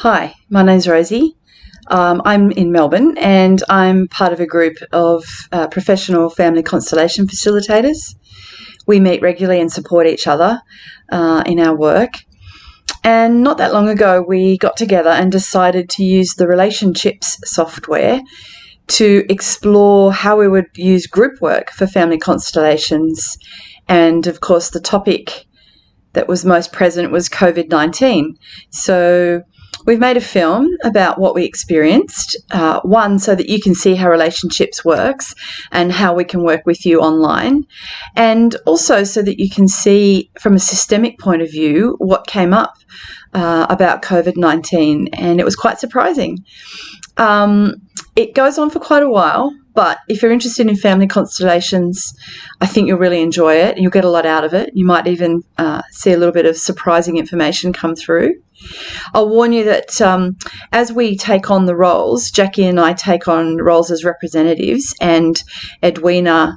Hi, my name's Rosie. I'm in Melbourne and I'm part of a group of professional family constellation facilitators. We meet regularly and support each other in our work. And not that long ago, we got together and decided to use the Relationchips software to explore how we would use group work for family constellations. And of course, the topic that was most present was COVID-19. So we've made a film about what we experienced, one, so that you can see how Relationchips works and how we can work with you online, and also so that you can see from a systemic point of view what came up about COVID-19, and it was quite surprising. It goes on for quite a while, but if you're interested in family constellations, I think you'll really enjoy it. You'll get a lot out of it. You might even see a little bit of surprising information come through. I'll warn you that as we take on the roles, Jacqui and I take on roles as representatives and Edwina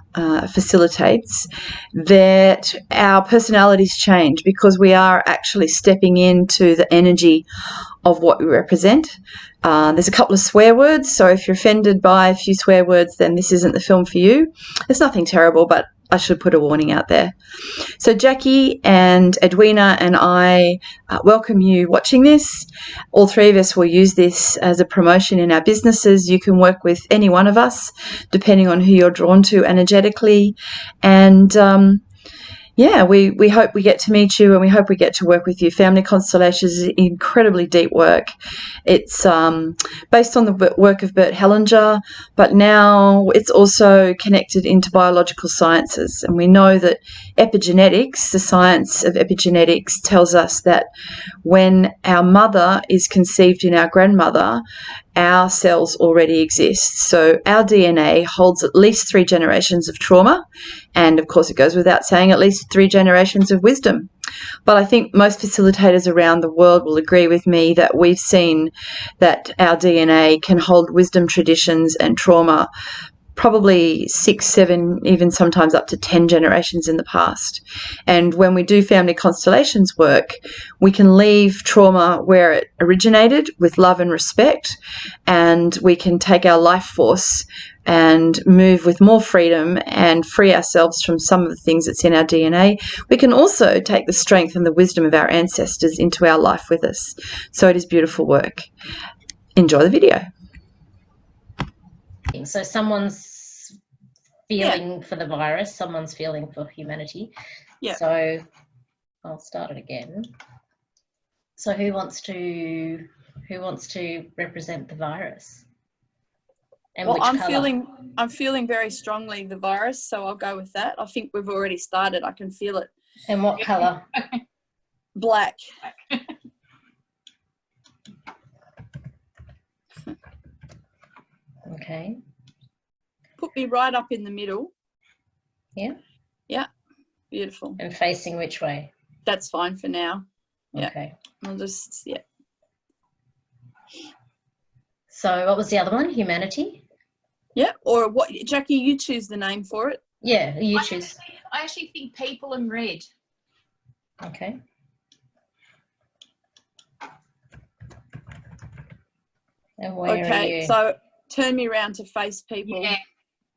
facilitates, that our personalities change because we are actually stepping into the energy of what we represent. There's a couple of swear words, so if you're offended by a few swear words, then this isn't the film for you. It's nothing terrible, but I should put a warning out there. So Jacqui and Edwina and I welcome you watching this. All three of us will use this as a promotion in our businesses. You can work with any one of us, depending on who you're drawn to energetically. And yeah, we hope we get to meet you and we hope we get to work with you. Family Constellations is incredibly deep work. It's based on the work of Bert Hellinger, but now it's also connected into biological sciences. And we know that epigenetics, the science of epigenetics, tells us that when our mother is conceived in our grandmother, our cells already exist. So our DNA holds at least 3 generations of trauma, and of course it goes without saying at least 3 generations of wisdom. But I think most facilitators around the world will agree with me that we've seen that our DNA can hold wisdom, traditions and trauma probably 6, 7, even sometimes up to 10 generations in the past. And when we do family constellations work, we can leave trauma where it originated with love and respect, and we can take our life force and move with more freedom and free ourselves from some of the things that's in our DNA. We can also take the strength and the wisdom of our ancestors into our life with us. So it is beautiful work. Enjoy the video. So someone's feeling for the virus, someone's feeling for humanity. Yeah. So I'll start it again. So who wants to represent the virus? And well, which colour? I'm feeling very strongly the virus, so I'll go with that. I think we've already started. I can feel it. And what colour? Black. Okay. Put me right up in the middle. Yeah. Yeah. Beautiful. And facing which way? That's fine for now. Yeah. Okay. I'll just, yeah. So what was the other one? Humanity? Yeah. Or what, Jacqui, you choose the name for it. Yeah, you choose. I actually think people in red. Okay. And where are you? So turn me around to face people. Yeah.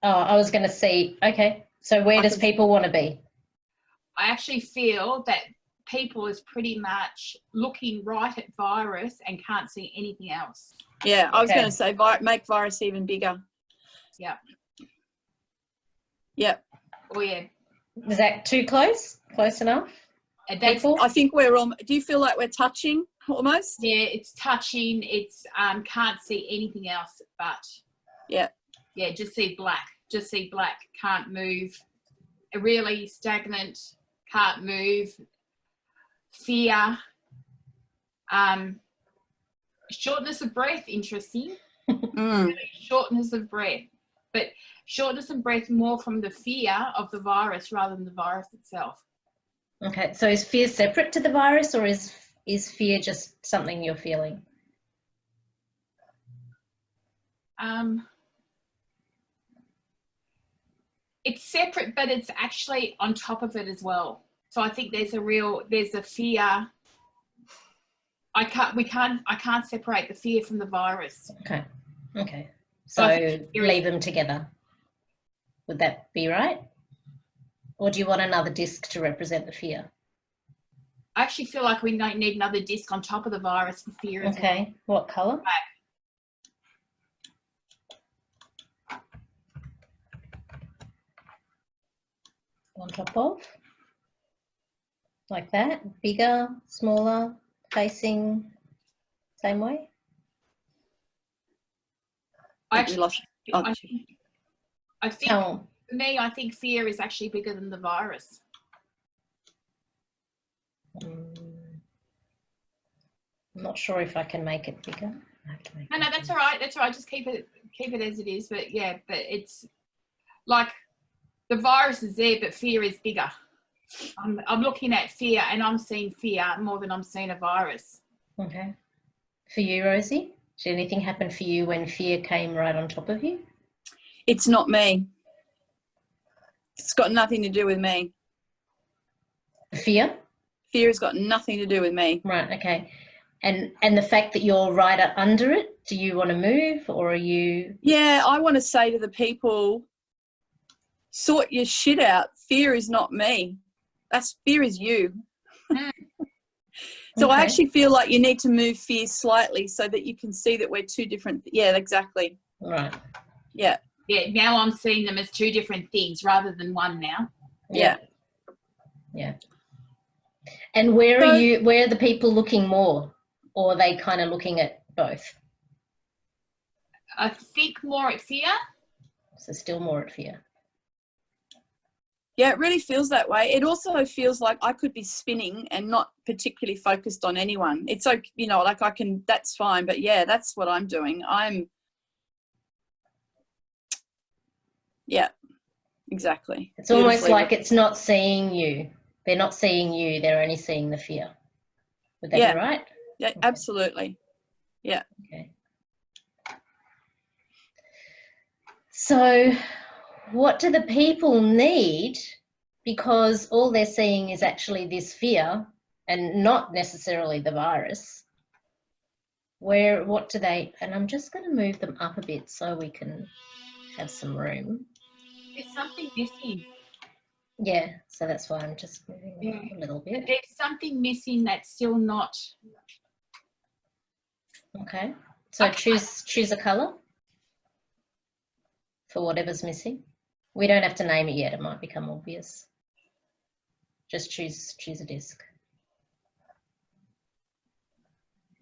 Oh, I was going to see. Okay. So where does people want to be? I actually feel that people is pretty much looking right at virus and can't see anything else. Yeah, I was going to say make virus even bigger. Yeah. Yep. Oh yeah. Is that too close? Close enough? People? I think we're all, do you feel like we're touching almost? Yeah, it's touching. It's can't see anything else but. Yeah. Yeah, just see black. Just see black. Can't move. Really stagnant. Can't move. Fear. Shortness of breath. Interesting. Shortness of breath, but shortness of breath more from the fear of the virus rather than the virus itself. Okay, so is fear separate to the virus, or is fear just something you're feeling? It's separate, but it's actually on top of it as well. So I think there's a fear I can't separate the fear from the virus. Okay. Okay. So I So think fear leave them together. Would that be right? Or do you want another disc to represent the fear? I actually feel like we don't need another disc on top of the virus for fear. Okay. What colour? On top of? Like that? Bigger, smaller, facing same way? I We lost. Oh, think Tell. for me, I think fear is actually bigger than the virus. I'm not sure if I can make it bigger. I have to make No, it that's all right. That's all right. Just keep it as it is. But yeah, but it's like the virus is there, but fear is bigger. I'm looking at fear, and I'm seeing fear more than I'm seeing a virus. Okay. For you, Rosie, did anything happen for you when fear came right on top of you? it's not me. It's got nothing to do with me. Fear? Fear has got nothing to do with me. Right, okay. And the fact that you're right under it, do you want to move, or are you... Yeah, I want to say to the people, sort your shit out. Fear is not me. Fear is you. So Okay. I actually feel like you need to move fear slightly so that you can see that we're two different. Yeah, exactly. Right. Yeah. Yeah, now I'm seeing them as two different things rather than one now. Yeah. Yeah. And where are the people looking more, or are they kind of looking at both? I think more at fear. So still more at fear. Yeah, it really feels that way. It also feels like I could be spinning and not particularly focused on anyone. It's like, you know, like that's fine. But yeah, that's what I'm doing. Yeah, exactly. It's almost like it's not seeing you. They're not seeing you. They're only seeing the fear. Would that be right? Yeah, okay. Absolutely. Yeah. Okay. So what do the people need? Because all they're seeing is actually this fear and not necessarily the virus. What do they, and I'm just going to move them up a bit so we can have some room. There's something missing. Yeah, so that's why I'm just moving them up a little bit. There's something missing that's still not. Okay, so choose a colour for whatever's missing. We don't have to name it yet, it might become obvious. Just choose a disc.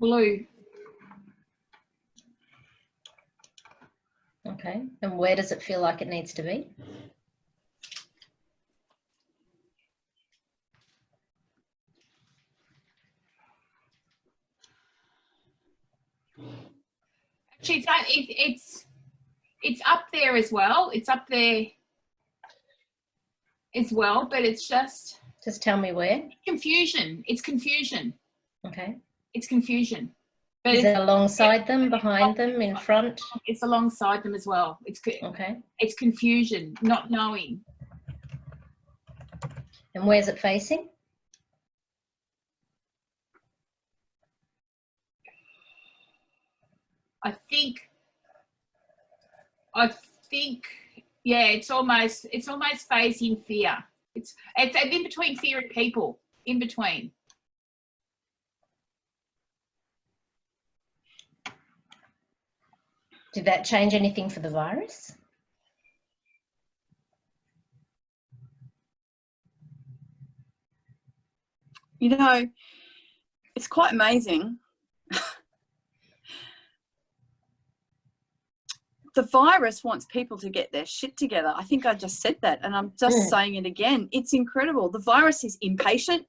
Blue. Okay, and where does it feel like it needs to be? Actually, it's up there as well. It's up there as well, but it's just tell me where. Confusion. It's confusion. Okay. It's confusion. But is it alongside them, behind them, in front? It's alongside them as well. Okay. It's confusion, not knowing. And where's it facing? I think yeah, it's almost facing fear. It's in between fear and people. In between. Did that change anything for the virus? You know, it's quite amazing. The virus wants people to get their shit together. I think I just said that, and I'm just saying it again. It's incredible. The virus is impatient.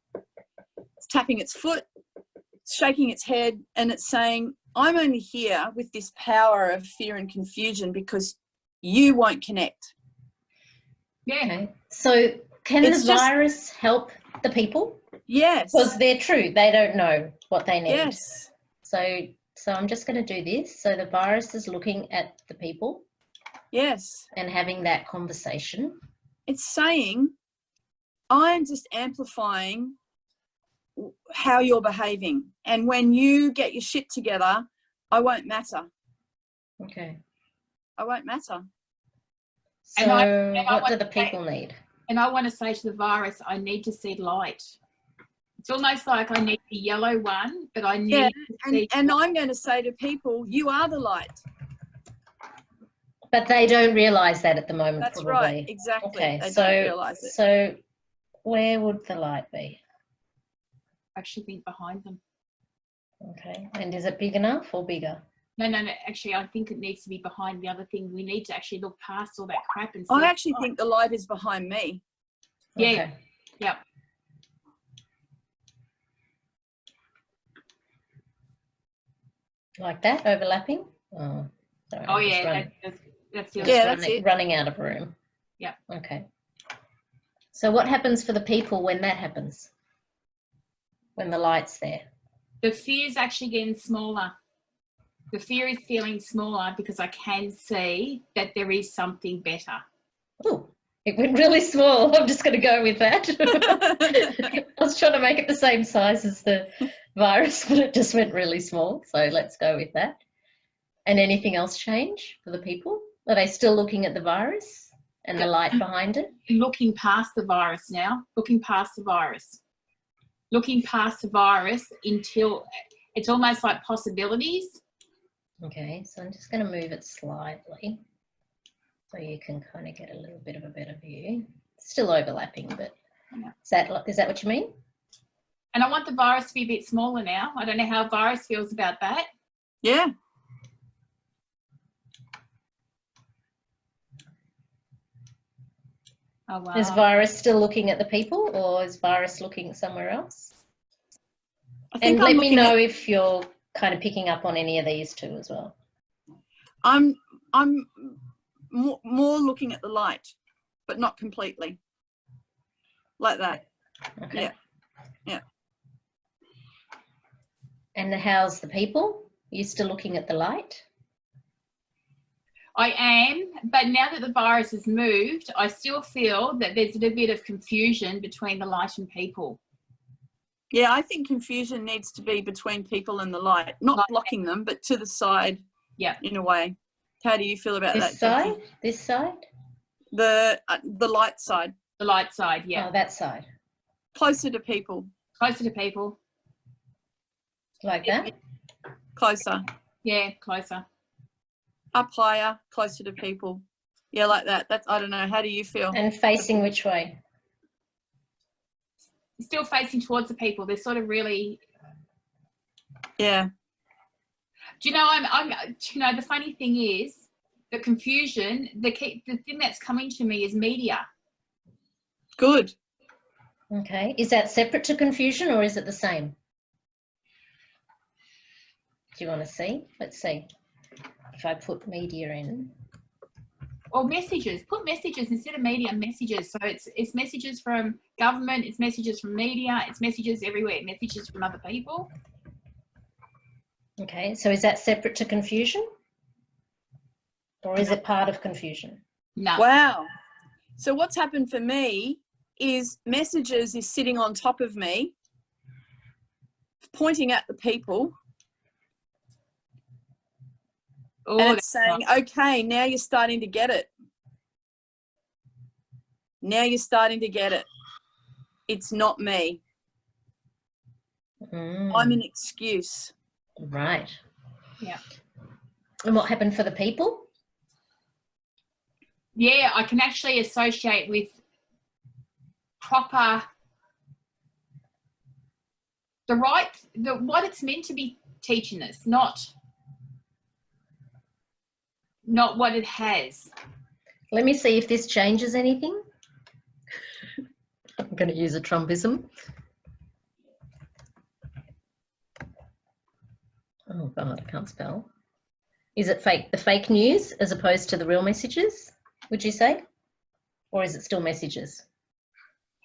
It's tapping its foot, it's shaking its head, and it's saying, I'm only here with this power of fear and confusion because you won't connect. Yeah. Okay. So can the virus help the people? Yes. Because they're true. They don't know what they need. Yes. So I'm just going to do this. So the virus is looking at the people. Yes. And having that conversation. It's saying, I'm just amplifying how you're behaving. And when you get your shit together, I won't matter. Okay. I won't matter. So what do the people need? And I want to say to the virus, I need to see light. It's almost like I need the yellow one, but I need to see. And I'm going to say to people, you are the light. But they don't realise that at the moment. That's probably. right, exactly. Okay, They don't realise it. So where would the light be? I actually think behind them. Okay, and is it big enough or bigger? No. Actually, I think it needs to be behind the other thing. We need to actually look past all that crap and see. I actually think the light is behind me. Yeah. Okay. Yep. Like that, overlapping? Oh, sorry, Oh I'm just yeah, running, that's just that's it. running out of room. Yeah. Okay. So what happens for the people when that happens? When the light's there? The fear is actually getting smaller. The fear is feeling smaller because I can see that there is something better. Oh, it went really small. I'm just going to go with that. I was trying to make it the same size as the virus, but it just went really small. So let's go with that. And anything else change for the people? Are they still looking at the virus and the light behind it? Looking past the virus now, looking past the virus. Looking past the virus until it's almost like possibilities. Okay, so I'm just going to move it slightly so you can kind of get a little bit of a better view. Still overlapping, but is that what you mean? And I want the virus to be a bit smaller now. I don't know how a virus feels about that. Yeah. Oh, wow. Is virus still looking at the people or is virus looking somewhere else? And let me know if you're kind of picking up on any of these two as well. I'm more looking at the light, but not completely. Like that. Okay. Yeah. Yeah. And how's the people? Are you still looking at the light? I am, but now that the virus has moved, I still feel that there's a little bit of confusion between the light and people. Yeah, I think confusion needs to be between people and the light, not blocking them, but to the side. Yeah. In a way. How do you feel about This that, side? Jacqui? This side? The light side. The light side, yeah. Oh, that side. Closer to people. Closer to people. Like that? Closer. Yeah, closer. Up higher, closer to people. Yeah, like that. That's, I don't know. How do you feel? And facing which way? Still facing towards the people. They're sort of really. Yeah. Do you know? You know, the funny thing is, the confusion. The thing that's coming to me is media. Good. Okay. Is that separate to confusion or is it the same? Do you want to see? Let's see. If I put media in. Or messages. Put messages instead of media. Messages. So it's messages from government. It's messages from media. It's messages everywhere. Messages from other people. Okay. So is that separate to confusion? Or is it part of confusion? No. Wow. So what's happened for me is messages is sitting on top of me, pointing at the people. Oh, and it's saying, okay, now you're starting to get it. Now you're starting to get it. It's not me. I'm an excuse. Right. Yeah. And what happened for the people? Yeah, I can actually associate with proper, what it's meant to be teaching us, not what it has. Let me see if this changes anything. I'm going to use a Trumpism. Oh God, I can't spell. Is it the fake news as opposed to the real messages, would you say? Or is it still messages?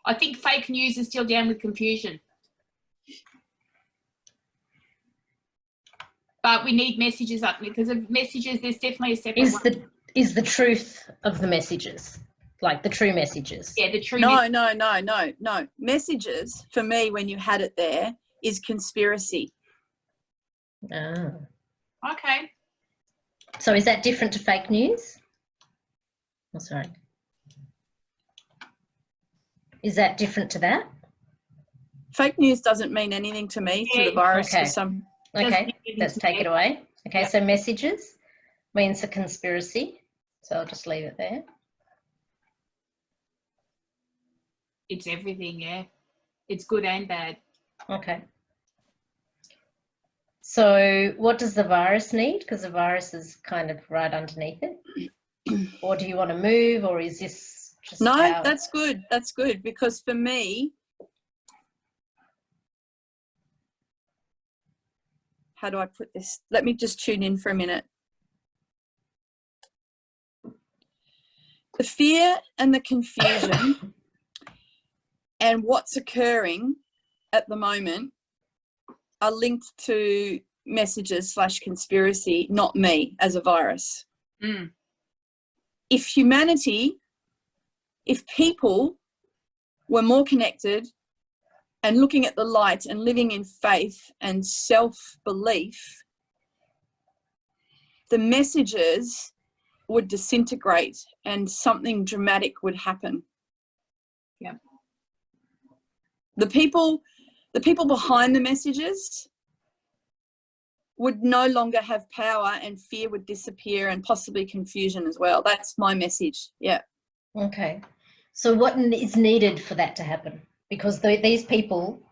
I think fake news is still down with confusion. But we need messages up because of messages. There's definitely a separate one. Is the truth of the messages, like the true messages? Yeah, the true. No. Messages for me, when you had it there, is conspiracy. Ah. Okay. So is that different to fake news? Oh, sorry. Is that different to that? Fake news doesn't mean anything to me, to the virus Okay. for some. Okay, let's take it away. Okay, Yep. so messages means a conspiracy. So I'll just leave it there. It's everything, yeah. It's good and bad. Okay. So what does the virus need? Because the virus is kind of right underneath it. Or do you want to move, or is this just No, how... that's good. That's good, because for me, how do I put this? Let me just tune in for a minute. The fear and the confusion and what's occurring at the moment are linked to messages / conspiracy, not me as a virus. Mm. If humanity, if people were more connected and looking at the light and living in faith and self-belief, the messages would disintegrate and something dramatic would happen. Yeah. The people behind the messages would no longer have power, and fear would disappear, and possibly confusion as well. That's my message. Yeah. Okay. So what is needed for that to happen? Because these people,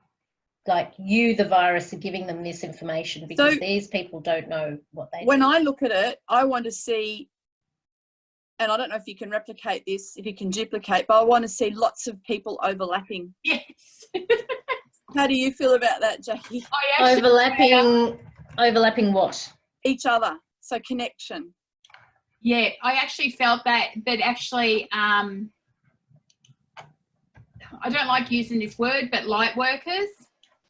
like you, the virus, are giving them this information because these people don't know what they When do. I look at it, I want to see, and I don't know if you can replicate this, if you can duplicate, but I want to see lots of people overlapping. Yes. How do you feel about that, Jacqui? Overlapping what? Each other. So connection. Yeah, I actually felt that actually, I don't like using this word, but light workers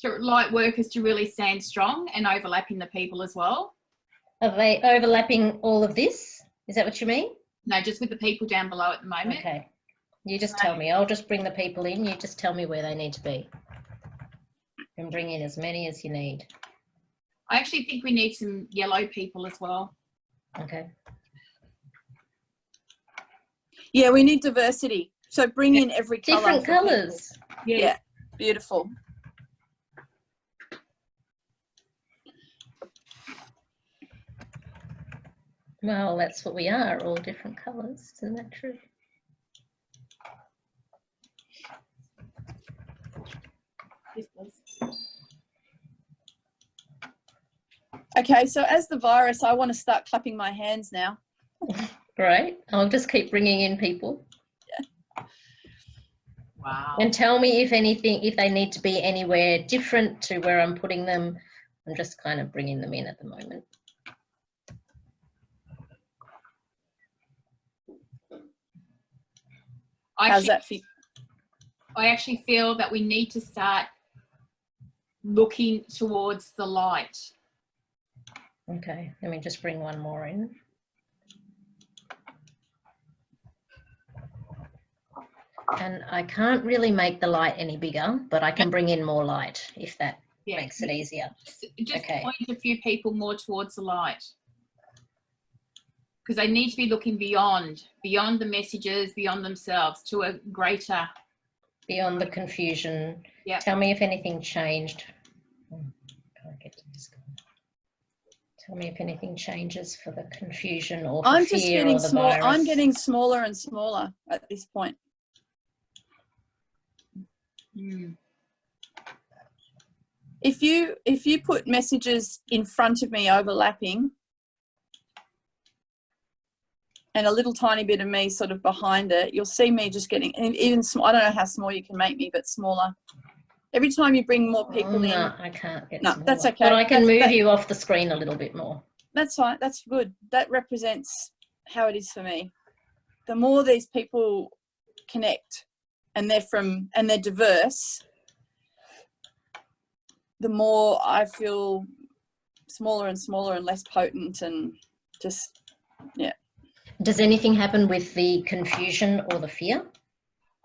to really stand strong and overlapping the people as well. Are they overlapping all of this? Is that what you mean? No, just with the people down below at the moment. Okay. You just tell me. I'll just bring the people in. You just tell me where they need to be. And bring in as many as you need. I actually think we need some yellow people as well. Okay. Yeah, we need diversity. So bring in every colour. Different colours. Yeah, beautiful. Well, that's what we are, all different colours. Isn't that true? Yes, please. Okay, so as the virus, I want to start clapping my hands now. Great. I'll just keep bringing in people. Yeah. Wow. And tell me if they need to be anywhere different to where I'm putting them. I'm just kind of bringing them in at the moment. How's that feel? I actually feel that we need to start looking towards the light. Okay, let me just bring one more in. And I can't really make the light any bigger, but I can bring in more light if that makes it easier. Just point a few people more towards the light. Because they need to be looking beyond the messages, beyond themselves, to a greater... Beyond the confusion. Yeah. Tell me if anything changed. Can't get to this. Tell me if anything changes for the confusion or for I'm fear just getting or the small. virus. I'm getting smaller and smaller at this point. Mm. If you put messages in front of me overlapping, and a little tiny bit of me sort of behind it, you'll see me just getting even small. I don't know how small you can make me, but smaller. Every time you bring more people in. No, I can't get smaller. That's okay. But I can move you off the screen a little bit more. That's fine. That's good. That represents how it is for me. The more these people connect and they're diverse, the more I feel smaller and smaller and less potent, and just, yeah. Does anything happen with the confusion or the fear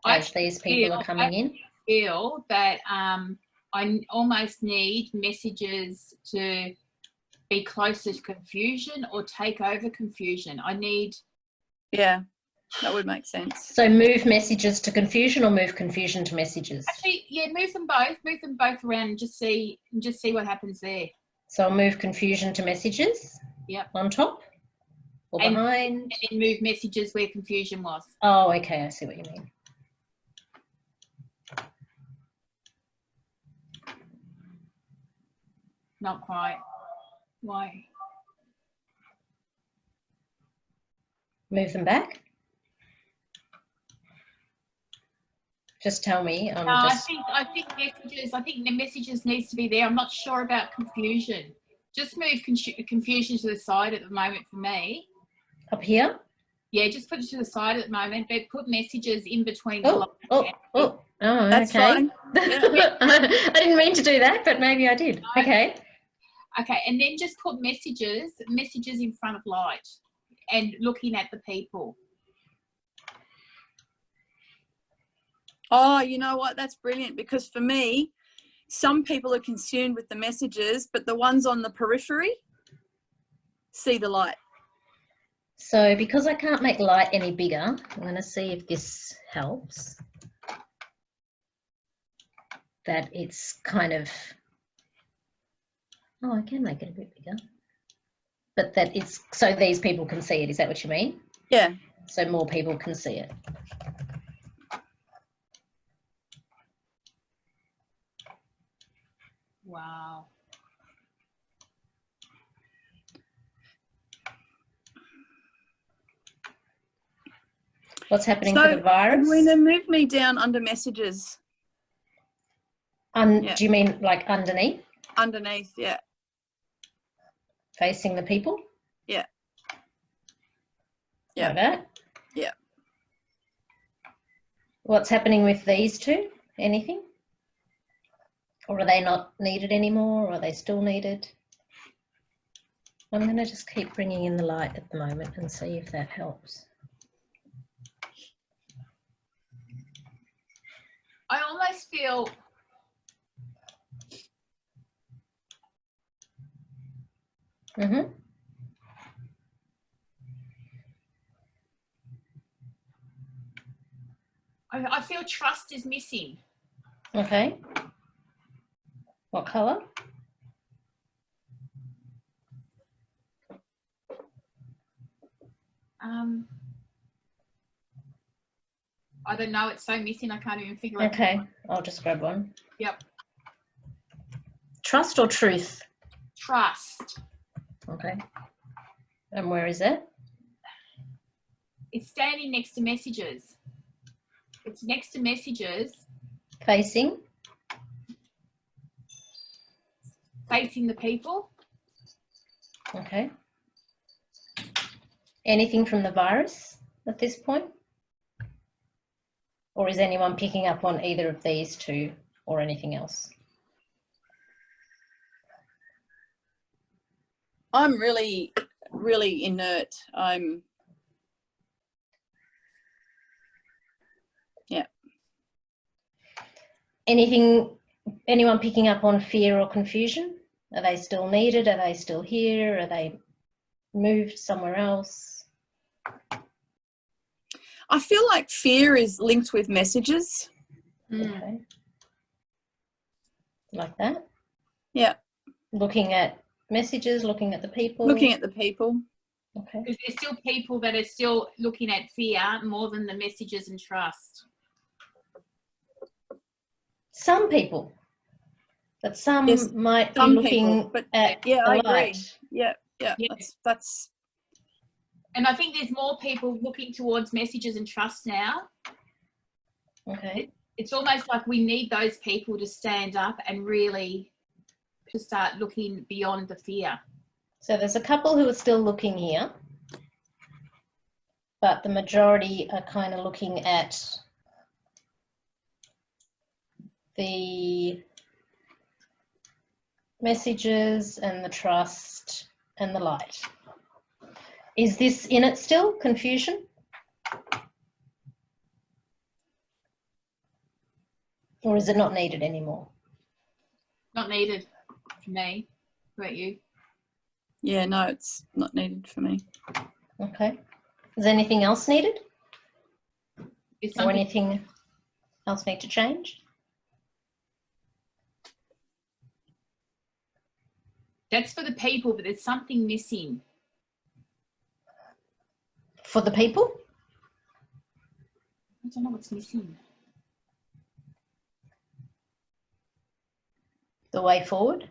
as these people are coming in? I feel that I almost need messages to be closer to confusion or take over confusion. I need. Yeah, that would make sense. So move messages to confusion or move confusion to messages? Actually, yeah, move them both around and just see what happens there. So I'll move confusion to messages. Yep. On top or And behind? And move messages where confusion was. Oh, okay, I see what you mean. Not quite. Why? Move them back? Just tell me. No, I think messages. I think the messages needs to be there. I'm not sure about confusion. Just move confusion to the side at the moment for me. Up here? Yeah, just put it to the side at the moment, but put messages in between. Okay. That's fine. Yeah. I didn't mean to do that, but maybe I did. No. Okay. Okay, and then just put messages in front of light and looking at the people. Oh, you know what? That's brilliant, because for me, some people are consumed with the messages, but the ones on the periphery see the light. So because I can't make light any bigger, I'm going to see if this helps. That it's kind of, oh, I can make it a bit bigger. But that it's, so these people can see it, is that what you mean? Yeah. So more people can see it. Wow. What's happening for the virus? Edwina, move me down under messages. Do you mean like underneath? Underneath, yeah. Facing the people? Yeah. Yeah. Like that? Yeah. What's happening with these two? Anything? Or are they not needed anymore? Or are they still needed? I'm going to just keep bringing in the light at the moment and see if that helps. I almost feel I feel trust is missing. Okay. What colour? I don't know. It's so missing. I can't even figure it out. Okay, I'll just grab one. Yep. Trust or truth? Trust. Okay. And where is it? It's standing next to messages. It's next to messages. Facing? Facing the people. Okay. Anything from the virus at this point? Or is anyone picking up on either of these two or anything else? I'm really, really inert. Yeah. Anyone picking up on fear or confusion? Are they still needed? Are they still here? Are they moved somewhere else? I feel like fear is linked with messages. Okay. Like that? Yeah. Looking at messages, looking at the people? Looking at the people. Okay. Because there's still people that are still looking at fear more than the messages and trust. Some people. But some Yes, might some be looking people, but at yeah, the I light. agree. Yeah. That's. And I think there's more people looking towards messages and trust now. Okay. It's almost like we need those people to stand up and really to start looking beyond the fear. So there's a couple who are still looking here, but the majority are kind of looking at the messages and the trust and the light. Is this in it still, confusion? Or is it not needed anymore? Not needed for me. What about you? Yeah, no, it's not needed for me. Okay. Is anything else needed? Is Or something, anything else need to change? that's for the people, but there's something missing. For the people? I don't know what's missing. The way forward?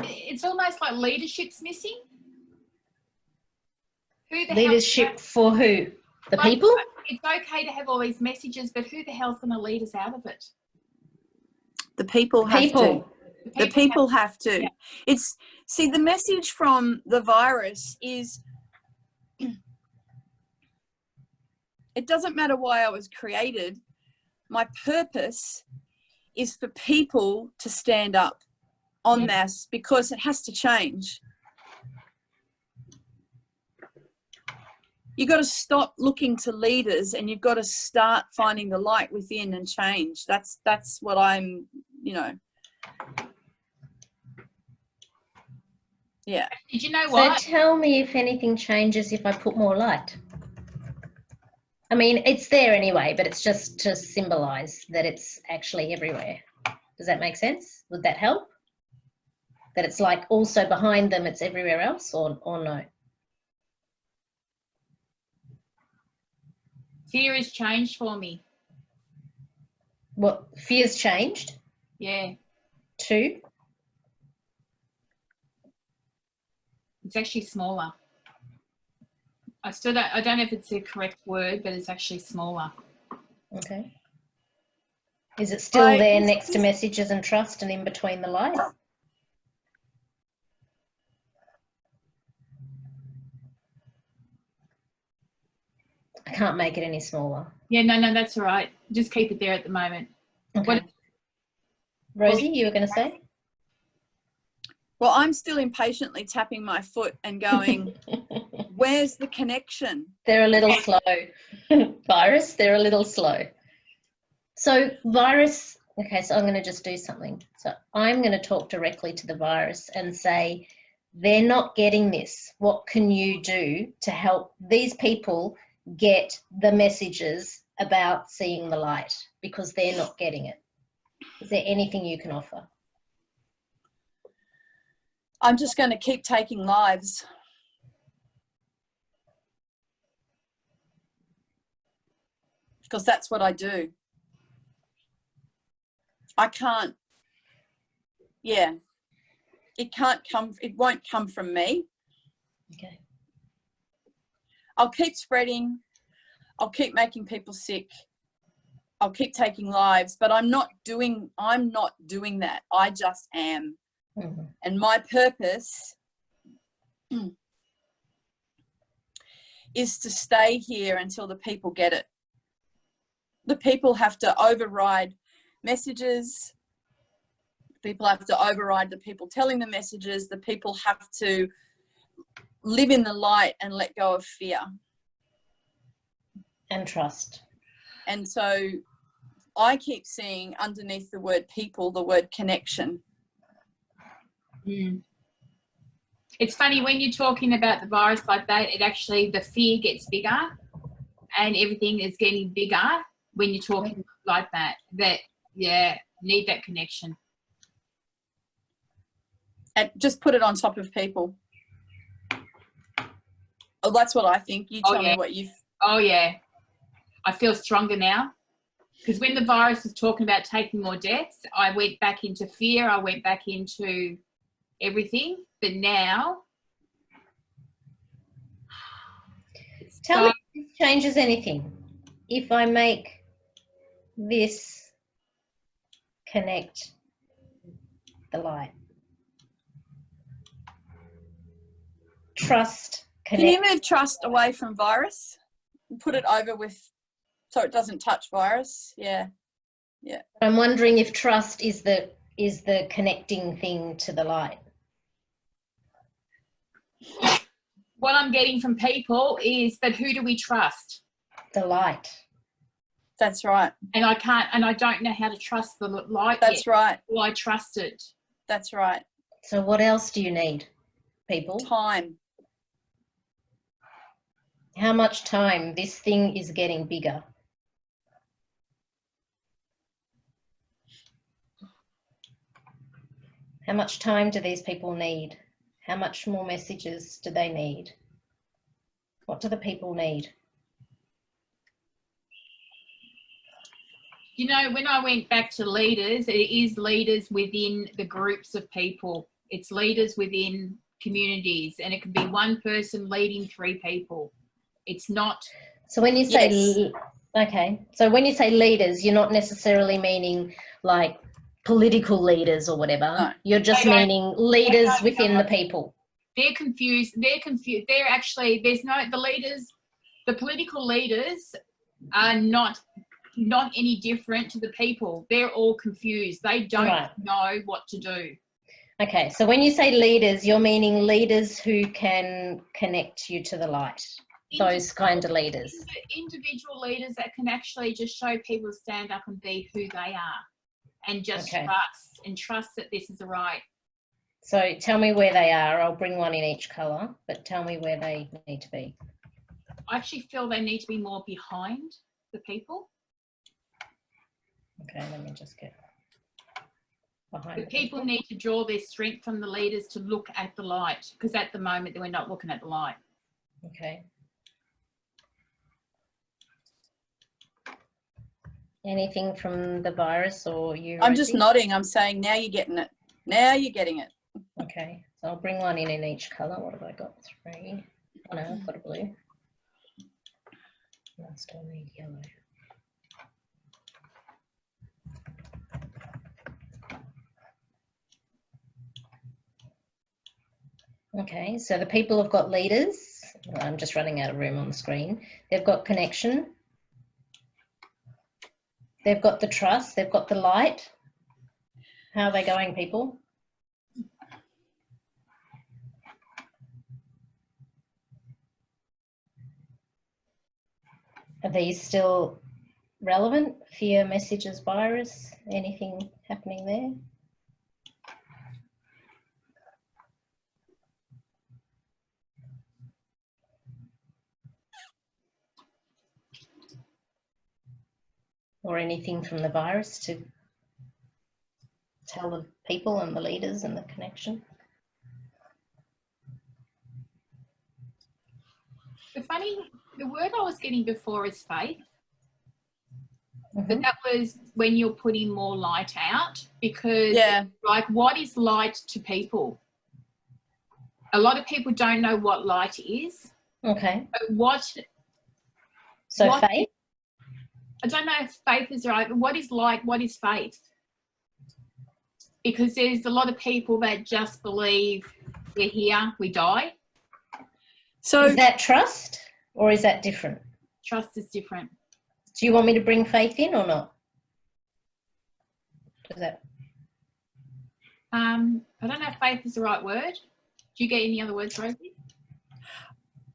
It's almost like leadership's missing. Who the Leadership for who? The hell, people? it's okay to have all these messages, but who the hell's going to lead us out of it? The people have to. People. The people have to. Yeah. It's, see, the message from the virus is, it doesn't matter why I was created. My purpose is for people to stand up en masse, because it has to change. You've got to stop looking to leaders, and you've got to start finding the light within and change. That's what I'm, you know. Yeah. Did you know what? So tell me if anything changes if I put more light. I mean, it's there anyway, but it's just to symbolize that it's actually everywhere. Does that make sense? Would that help? That it's like also behind them, it's everywhere else, or no? Fear has changed for me. What, fear's changed Yeah, too? it's actually smaller. I don't know if it's the correct word, but it's actually smaller. Okay. Is it still Right. there next to messages and trust and in between the light? I can't make it any smaller. Yeah, no, that's all right. Just keep it there at the moment. Okay. What- Rosie, you were going to say? Well, I'm still impatiently tapping my foot and going, where's the connection? They're a little slow. Virus, they're a little slow. So virus, okay, so I'm going to just do something. So I'm going to talk directly to the virus and say, they're not getting this. What can you do to help these people get the messages about seeing the light? Because they're not getting it. Is there anything you can offer? I'm just going to keep taking lives. Because that's what I do. I can't, yeah, it won't come from me. Okay. I'll keep spreading. I'll keep making people sick. I'll keep taking lives, but I'm not doing that. I just am. Mm-hmm. And my purpose is to stay here until the people get it. The people have to override messages. People have to override the people telling the messages. The people have to live in the light and let go of fear. And trust. And so I keep seeing underneath the word people, the word connection. Mm. It's funny when you're talking about the virus like that, it actually, the fear gets bigger and everything is getting bigger when you're talking like that. That, yeah, need that connection. And just put it on top of people. Oh, that's what I think. You tell me what you've... Oh, yeah. I feel stronger now. Because when the virus was talking about taking more deaths, I went back into fear. I went back into everything. But now... Tell me if this changes anything. If I make this connect the light. Trust, connect. Can you move trust away from virus and put it over with, so it doesn't touch virus? Yeah. Yeah. I'm wondering if trust is the connecting thing to the light. What I'm getting from people is, but who do we trust? The light. That's right. And I don't know how to trust the light. That's yet. right. Will I trust it? That's right. So what else do you need, people? Time. How much time? This thing is getting bigger. How much time do these people need? How much more messages do they need? What do the people need? You know, when I went back to leaders, it is leaders within the groups of people. It's leaders within communities, and it could be one person leading 3 people. It's not. So when you say, Yes. okay, so when you say leaders, you're not necessarily meaning like political leaders or whatever. No. You're just meaning leaders within the people. They're confused. They're confused. They're actually, there's no, the leaders, the political leaders are not any different to the people. They're all confused. They don't know what to do. Okay, so when you say leaders, you're meaning leaders who can connect you to the light. Those kind of leaders. Individual leaders that can actually just show people to stand up and be who they are, and just trust that this is the right. So tell me where they are. I'll bring one in each colour, but tell me where they need to be. I actually feel they need to be more behind the people. Okay, let me just get behind. The people need to draw their strength from the leaders to look at the light, because at the moment we're not looking at the light. Okay. Anything from the virus or you? I'm just nodding. I'm saying now you're getting it. Now you're getting it. Okay, so I'll bring one in each colour. What have I got? 3. Oh no, I've got a blue. I still need yellow. Okay, so the people have got leaders. I'm just running out of room on the screen. They've got connection. They've got the trust. They've got the light. How are they going, people? Are these still relevant? Fear, messages, virus, anything happening there? Or anything from the virus to tell the people and the leaders and the connection? The word I was getting before is faith. But that was when you're putting more light out, because like, what is light to people? A lot of people don't know what light is. Okay. But faith? I don't know if faith is right, but what is light? What is faith? Because there's a lot of people that just believe we're here, we die. So is that trust or is that different? Trust is different. Do you want me to bring faith in or not? Does that? I don't know if faith is the right word. Do you get any other words, Rosie?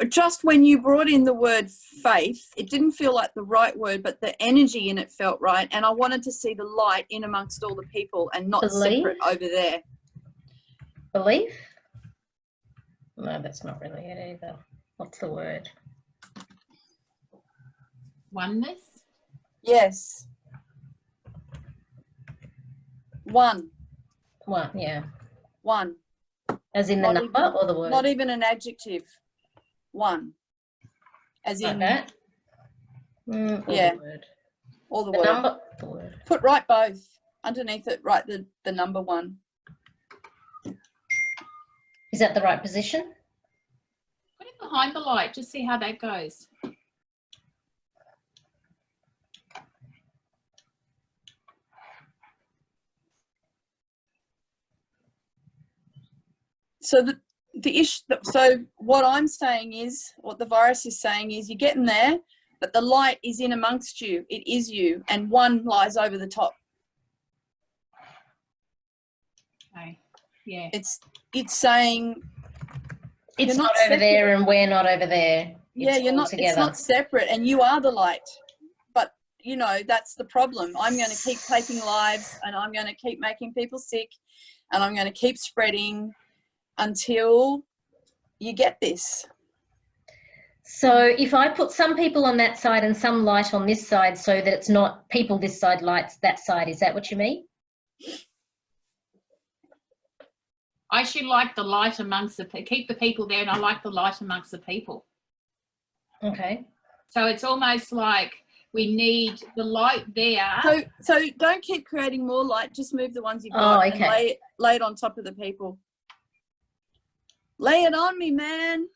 Just when you brought in the word faith, it didn't feel like the right word, but the energy in it felt right. And I wanted to see the light in amongst all the people and not separate over there. Belief? No, that's not really it either. What's the word? Oneness? Yes. One, yeah. One. As in the number or the word? Not even an adjective. One. As in that? Yeah. The word. Or the word. Number. The word. Put right both. Underneath it, write the number 1. Is that the right position? Put it behind the light. Just see how that goes. So the issue. So what I'm saying is, what the virus is saying is, you're getting there, but the light is in amongst you. It is you, and 1 lies over the top. Okay. Yeah. It's saying it's not over there and we're not over there. Yeah, you're not. Together. It's not separate, and you are the light. But you know, that's the problem. I'm going to keep taking lives, and I'm going to keep making people sick, and I'm going to keep spreading until you get this. So if I put some people on that side and some light on this side, so that it's not people this side, lights that side, is that what you mean? I should like the light amongst the keep the people there, and I like the light amongst the people. Okay. So it's almost like we need the light there. So don't keep creating more light. Just move the ones you've got and lay it on top of the people. Lay it on me, man.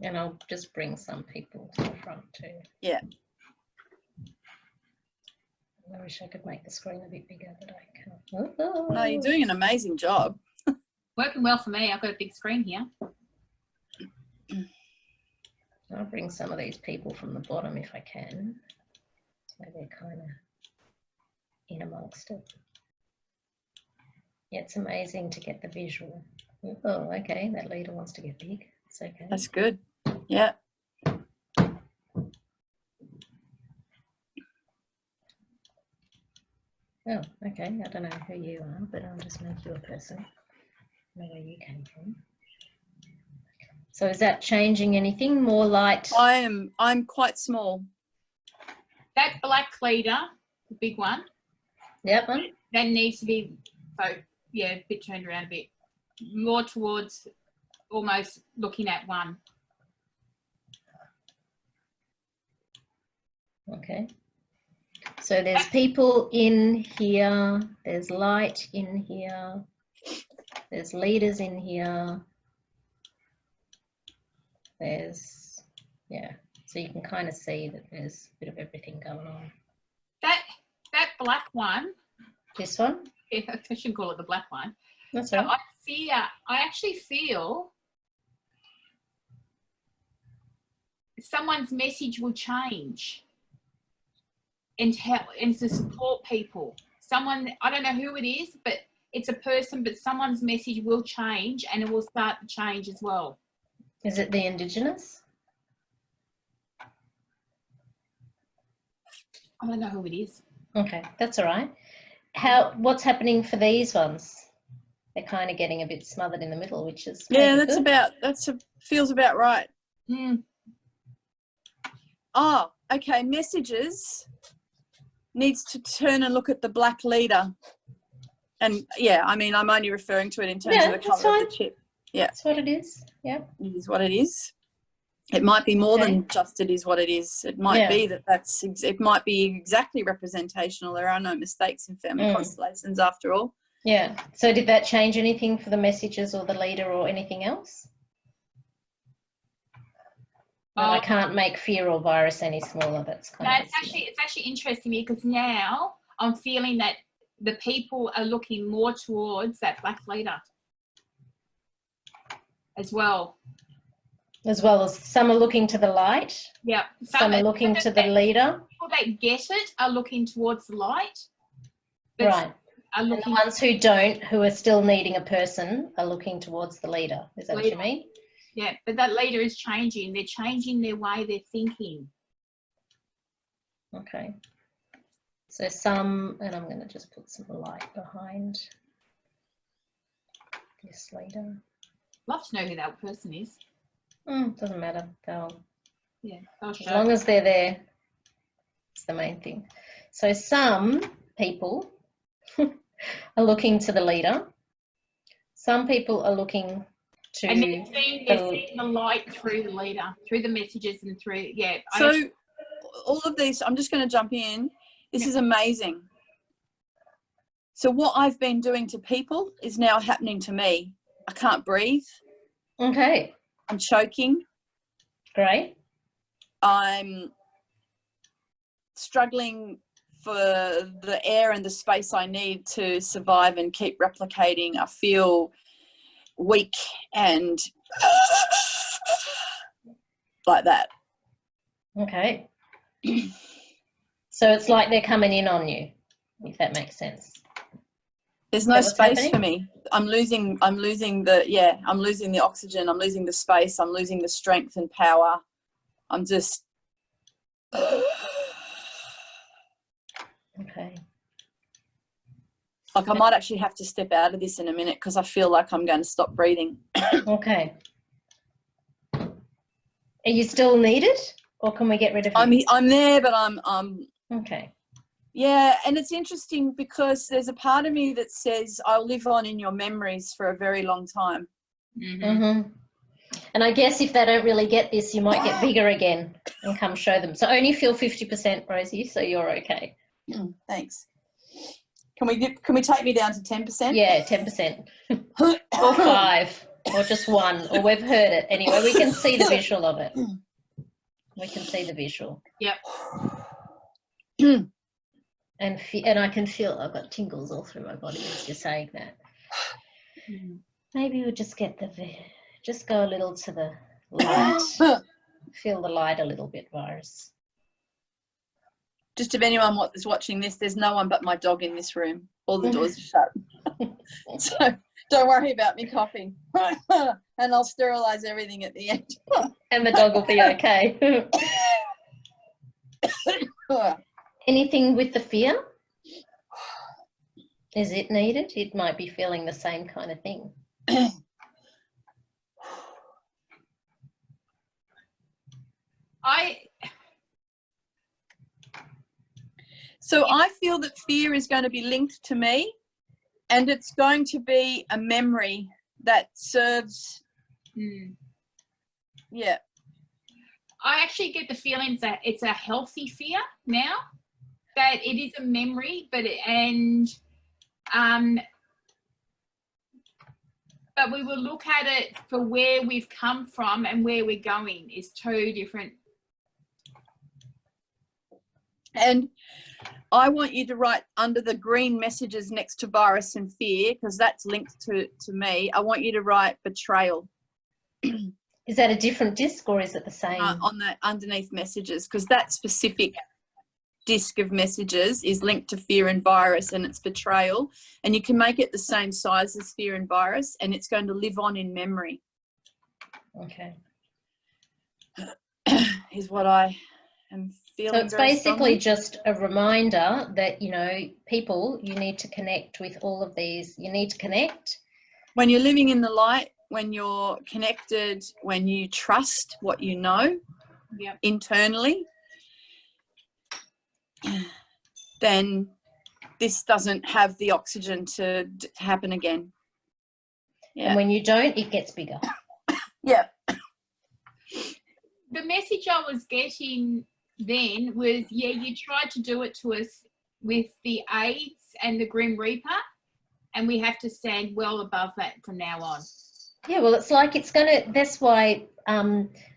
And I'll just bring some people to the front too. Yeah. I wish I could make the screen a bit bigger, but I can't. Oh. No, you're doing an amazing job. Working well for me. I've got a big screen here. I'll bring some of these people from the bottom if I can. So they're kind of in amongst it. Yeah, it's amazing to get the visual. Oh, okay, that leader wants to get big. It's okay. That's good. Yeah. Oh, okay. I don't know who you are, but I'll just make you a person. I know where you came from. So is that changing anything? More light? I'm quite small. That black leader, the big one. Yep. That needs to be, so yeah, a bit turned around a bit. More towards almost looking at one. Okay. So there's people in here, there's light in here, there's leaders in here, there's, yeah, so you can kind of see that there's a bit of everything going on. That black one. This one? Yeah, I shouldn't call it the black one. That's So right. I actually feel someone's message will change and to support people. Someone, I don't know who it is, but it's a person, but someone's message will change and it will start to change as well. Is it the Indigenous? I don't know who it is. Okay, that's all right. What's happening for these ones? They're kind of getting a bit smothered in the middle, which is feels about right. Mm. Oh, okay. Messages needs to turn and look at the black leader. And yeah, I mean, I'm only referring to it in terms of the colour of the chip. Yeah. That's what it is. Yeah. It is what it is. It might be more than just it is what it is. It might be it might be exactly representational. There are no mistakes in family constellations after all. Yeah. So did that change anything for the messages or the leader or anything else? Well, I can't make fear or virus any smaller. That's kind of it's actually interesting because now I'm feeling that the people are looking more towards that black leader as well. As well as some are looking to the light. Yeah. Some are looking to the leader. People that get it are looking towards the light. Right. And the ones who don't, who are still needing a person, are looking towards the leader. Is that what you mean? Yeah, but that leader is changing. They're changing their way they're thinking. Okay. So some, and I'm going to just put some light behind this leader. Love to know who that person is. Doesn't matter. They'll show. As long as they're there, it's the main thing. So some people are looking to the leader. Some people are looking to... And they're seeing the light through the leader, through the messages and through, So all of these, I'm just going to jump in. This is amazing. So what I've been doing to people is now happening to me. I can't breathe. Okay. I'm choking. Great. I'm struggling for the air and the space I need to survive and keep replicating. I feel weak and like that. Okay. So it's like they're coming in on you, if that makes sense. There's no Is that what's space for me. I'm losing the oxygen, I'm losing the space, I'm losing the strength and power. I'm just Okay. like I might actually have to step out of this in a minute because I feel like I'm going to stop breathing. Okay. Are you still needed, or can we get rid of you? I'm there, but I'm Okay. yeah, and it's interesting because there's a part of me that says I'll live on in your memories for a very long time. Mm-hmm. And I guess if they don't really get this, you might get bigger again and come show them. So only feel 50%, Rosie, so you're okay. Thanks. Can we take me down to 10%? Yeah, 10%. Or 5, or just 1, or we've heard it. Anyway, we can see the visual of it. We can see the visual. Yep. And I can feel I've got tingles all through my body as you're saying that. Maybe we'll just just go a little to the light. Feel the light a little bit, virus. Just if anyone is watching this, there's no one but my dog in this room. All the doors are shut. So don't worry about me coughing. And I'll sterilise everything at the end. And the dog will be okay. Anything with the fear? Is it needed? It might be feeling the same kind of thing. So I feel that fear is going to be linked to me, and it's going to be a memory that serves. Yeah. I actually get the feelings that it's a healthy fear now, that it is a memory, but we will look at it for where we've come from and where we're going is 2 different. And I want you to write under the green messages next to virus and fear, because that's linked to me. I want you to write betrayal. Is that a different disc or is it the same? On the underneath messages, because that specific disc of messages is linked to fear and virus, and it's betrayal. And you can make it the same size as fear and virus, and it's going to live on in memory. Okay. Is what I am feeling. So it's basically just a reminder that, you know, people, you need to connect with all of these. You need to connect. When you're living in the light, when you're connected, when you trust what you know internally, then this doesn't have the oxygen to happen again. Yeah. And when you don't, it gets bigger. Yeah. The message I was getting then was, yeah, you tried to do it to us with the AIDS and the Grim Reaper, and we have to stand well above that from now on. Yeah, well, it's like it's going to, that's why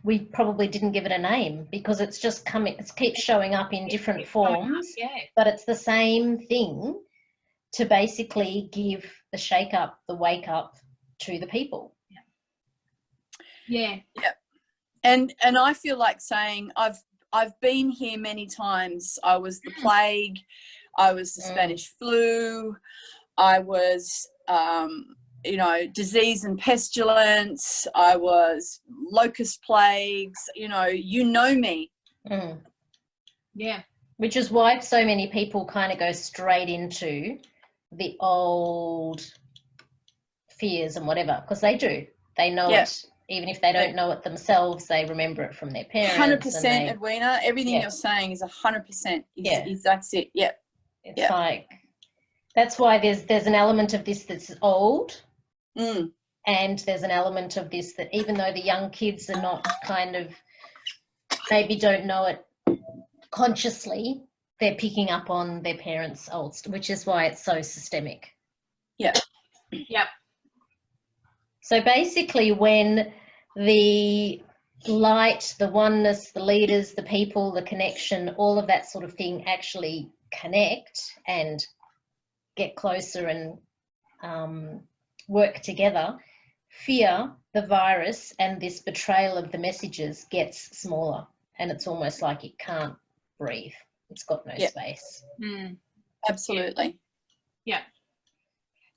we probably didn't give it a name, because it's just coming, it keeps showing up in different forms, but it's the same thing to basically give the shake up, the wake up to the people. Yeah. And I feel like saying I've been here many times. I was the plague, I was the Spanish flu, I was you know, disease and pestilence, I was locust plagues, you know me. Yeah. Which is why so many people kind of go straight into the old fears and whatever, because they do. They know it. Even if they don't know it themselves, they remember it from their parents. 100%, Edwina. Everything you're saying is 100%. That's it. Yep. It's like, that's why there's an element of this that's old, and there's an element of this that even though the young kids are not kind of, maybe don't know it consciously, they're picking up on their parents' old, which is why it's so systemic. Yeah. Yep. So basically when the light, the oneness, the leaders, the people, the connection, all of that sort of thing actually connect and get closer and work together, fear, the virus, and this betrayal of the messages gets smaller, and it's almost like it can't breathe. It's got no space. Absolutely. Yeah.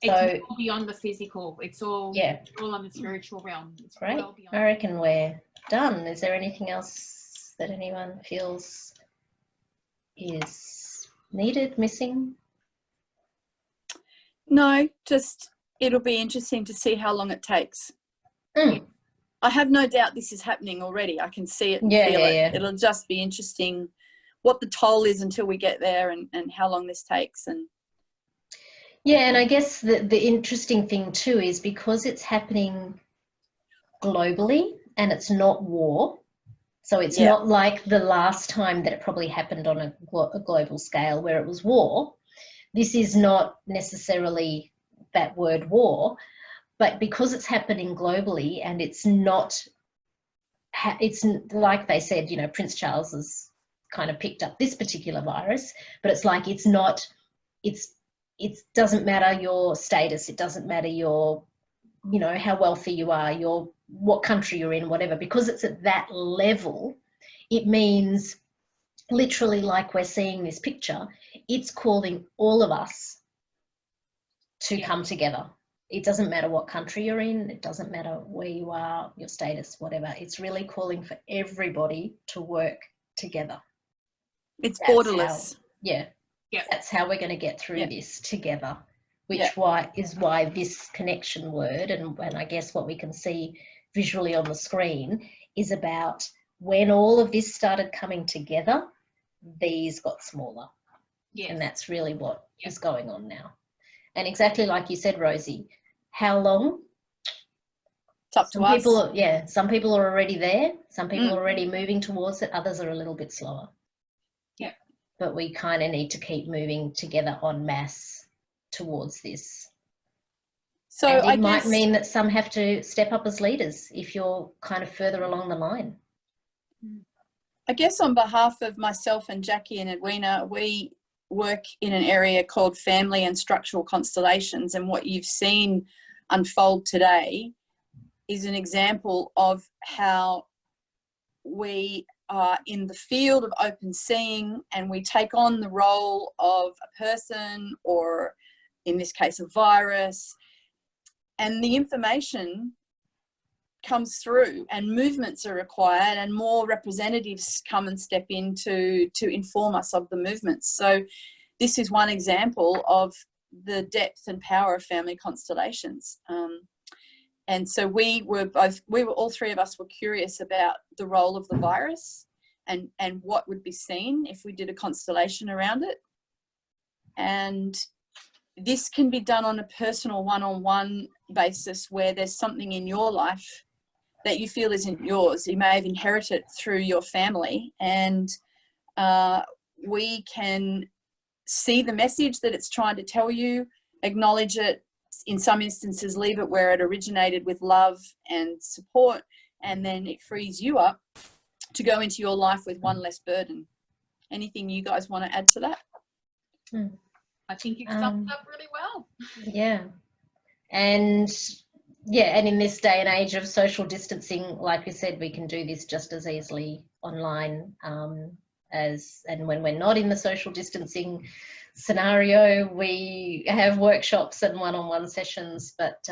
It's all beyond the physical. It's all all on the spiritual realm. It's Great. well beyond. I reckon we're done. Is there anything else that anyone feels is needed, missing? No, just it'll be interesting to see how long it takes. I have no doubt this is happening already. I can see it and feel it. Yeah. It'll just be interesting what the toll is until we get there, and how long this takes. And I guess the interesting thing too is because it's happening globally and it's not war, so it's not like the last time that it probably happened on a global scale where it was war. This is not necessarily that word war, but because it's happening globally and it's not, it's like they said, you know, Prince Charles has kind of picked up this particular virus, but it's like it's not, it doesn't matter your status, it doesn't matter your, you know, how wealthy you are, what country you're in, whatever, because it's at that level, it means literally, like we're seeing this picture, it's calling all of us to come together. It doesn't matter what country you're in, it doesn't matter where you are, your status, whatever. It's really calling for everybody to work together. It's borderless. That's how we're going to get through this together, which is why this connection word, and I guess what we can see visually on the screen is about when all of this started coming together, these got smaller. And that's really what is going on now. And exactly like you said, Rosie, how long? It's up to us. Some people are already there. Some people are already moving towards it. Others are a little bit slower. But we kind of need to keep moving together en masse towards this. So and it might mean that some have to step up as leaders if you're kind of further along the line. I guess on behalf of myself and Jacqui and Edwina, we work in an area called Family and Structural Constellations, and what you've seen unfold today is an example of how we are in the field of open seeing, and we take on the role of a person, or in this case a virus, and the information comes through and movements are required, and more representatives come and step in to inform us of the movements. So this is one example of the depth and power of family constellations. And so all three of us were curious about the role of the virus and what would be seen if we did a constellation around it. And this can be done on a personal one-on-one basis where there's something in your life that you feel isn't yours. You may have inherited it through your family, and we can see the message that it's trying to tell you, acknowledge it, in some instances leave it where it originated with love and support, and then it frees you up to go into your life with one less burden. Anything you guys want to add to that? I think you summed up really well. And in this day and age of social distancing, like we said, we can do this just as easily online and when we're not in the social distancing scenario, we have workshops and one-on-one sessions, but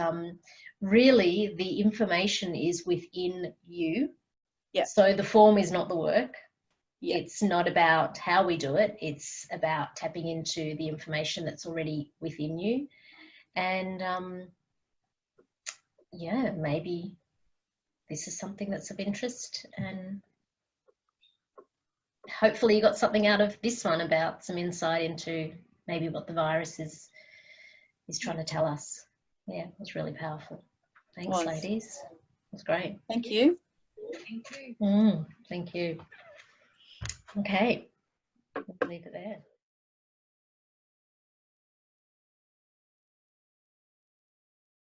really the information is within you. So the form is not the work. It's not about how we do it. It's about tapping into the information that's already within you. And maybe this is something that's of interest, and hopefully you got something out of this one about some insight into maybe what the virus is trying to tell us. It was really powerful. Thanks, ladies. It was great. Thank you. Thank you. Thank you. Okay, we'll leave it there.